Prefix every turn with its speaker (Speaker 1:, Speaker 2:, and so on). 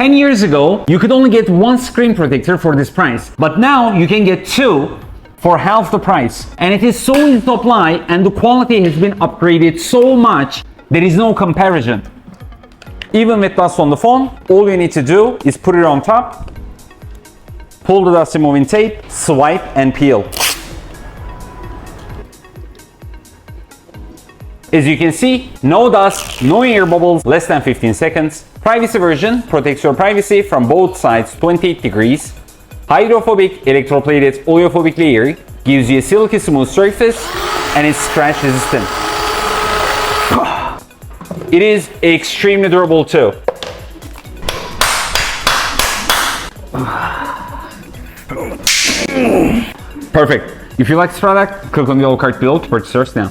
Speaker 1: 10 years ago, you could only get one screen protector for this price, but now you can get two for half the price. And it is so easy to apply, and the quality has been upgraded so much, there is no comparison. Even with dust on the phone, all you need to do is put it on top, pull the dust removing tape, swipe and peel. As you can see, no dust, no air bubbles, less than 15 seconds. Privacy version protects your privacy from both sides 28 degrees. Hydrophobic electroplated oleophobic layer gives you a silky smooth surface and is scratch resistant. It is extremely durable too. Perfect. If you like this product, click on the yellow card below to purchase yours now.